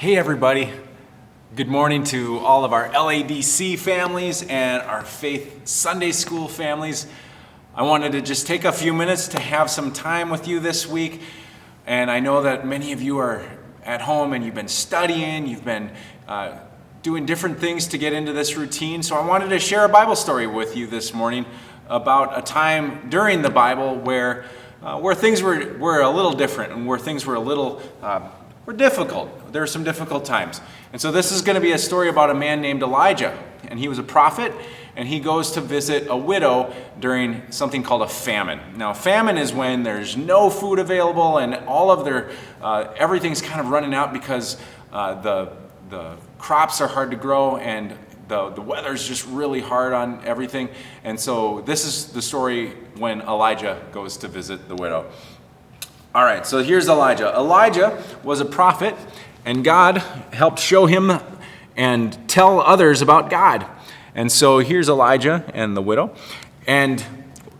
Hey everybody, good morning to all of our LADC families and our Faith Sunday School families. I wanted to just take a few minutes to have some time with you this week. And I know that many of you are at home and you've been studying, you've been doing different things to get into this routine. So I wanted to share a Bible story with you this morning about a time during the Bible where things were a little different and where things were a little were difficult. There were some difficult times. And so this is going to be a story about a man named Elijah. And he was a prophet, and he goes to visit a widow during something called a famine. Now, famine is when there's no food available and all of their, everything's kind of running out because the crops are hard to grow and the weather's just really hard on everything. And so this is the story when Elijah goes to visit the widow. All right, so here's Elijah. Elijah was a prophet, and God helped show him and tell others about God. And so here's Elijah and the widow. And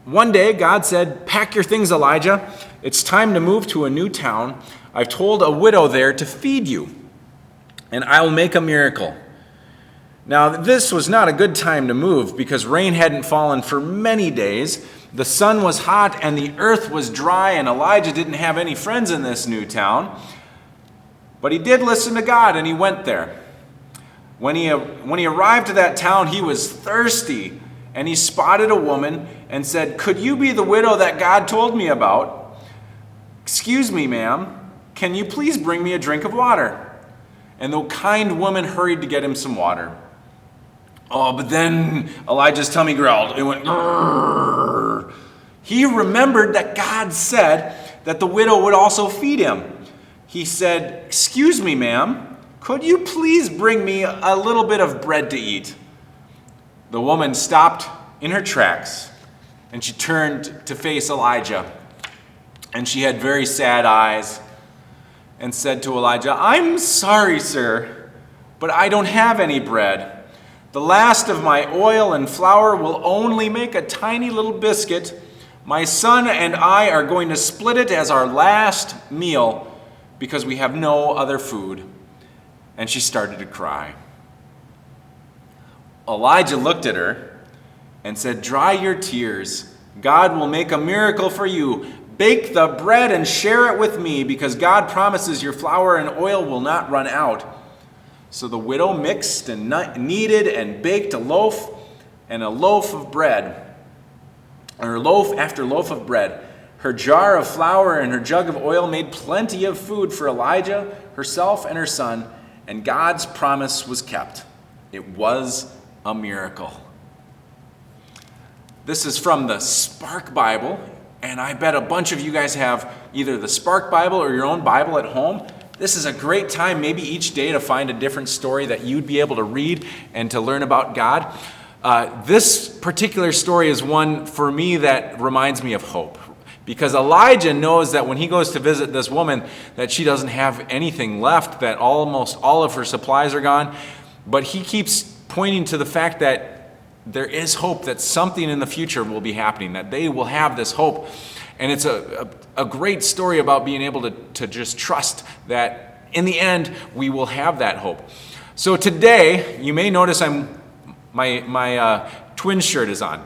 one day God said, "Pack your things, Elijah. It's time to move to a new town. I've told a widow there to feed you, and I will make a miracle." Now, this was not a good time to move because rain hadn't fallen for many days. The sun was hot and the earth was dry, and Elijah didn't have any friends in this new town. But he did listen to God, and he went there. When he arrived to that town, he was thirsty, and he spotted a woman and said, "Could you be the widow that God told me about? Excuse me, ma'am, can you please bring me a drink of water?" And the kind woman hurried to get him some water. Oh, but then Elijah's tummy growled. It went, "Grrr." He remembered that God said that the widow would also feed him. He said, "Excuse me, ma'am, could you please bring me a little bit of bread to eat?" The woman stopped in her tracks, and she turned to face Elijah. And she had very sad eyes and said to Elijah, "I'm sorry, sir, but I don't have any bread. The last of my oil and flour will only make a tiny little biscuit. My son and I are going to split it as our last meal because we have no other food." And she started to cry. Elijah looked at her and said, "Dry your tears. God will make a miracle for you. Bake the bread and share it with me because God promises your flour and oil will not run out." So the widow mixed and kneaded and baked a loaf and a loaf of bread, or loaf after loaf of bread. Her jar of flour and her jug of oil made plenty of food for Elijah, herself, and her son, and God's promise was kept. It was a miracle. This is from the Spark Bible, and I bet a bunch of you guys have either the Spark Bible or your own Bible at home. This is a great time, maybe each day, to find a different story that you'd be able to read and to learn about God. This particular story is one for me that reminds me of hope. Because Elijah knows that when he goes to visit this woman, that she doesn't have anything left, that almost all of her supplies are gone. But he keeps pointing to the fact that there is hope, that something in the future will be happening, that they will have this hope. And it's a great story about being able to just trust that in the end, we will have that hope. So today, you may notice my Twins shirt is on.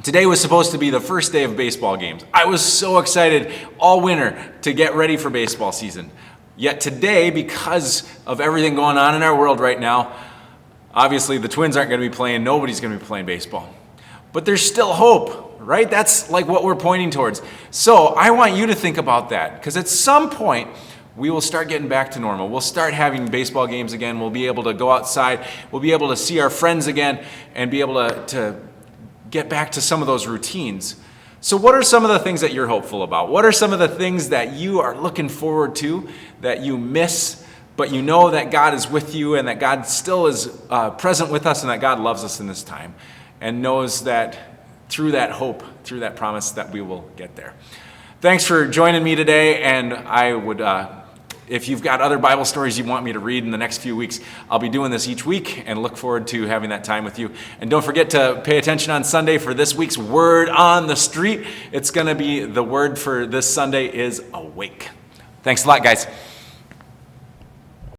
Today was supposed to be the first day of baseball games. I was so excited all winter to get ready for baseball season. Yet today, because of everything going on in our world right now, obviously the Twins aren't going to be playing, nobody's going to be playing baseball. But there's still hope, right? That's like what we're pointing towards. So I want you to think about that, because at some point, we will start getting back to normal. We'll start having baseball games again. We'll be able to go outside. We'll be able to see our friends again and be able to get back to some of those routines. So what are some of the things that you're hopeful about? What are some of the things that you are looking forward to that you miss, but you know that God is with you and that God still is present with us and that God loves us in this time and knows that through that hope, through that promise, that we will get there. Thanks for joining me today, and I would if you've got other Bible stories you want me to read in the next few weeks, I'll be doing this each week and look forward to having that time with you. And don't forget to pay attention on Sunday for this week's Word on the Street. It's going to be, the word for this Sunday is awake. Thanks a lot, guys.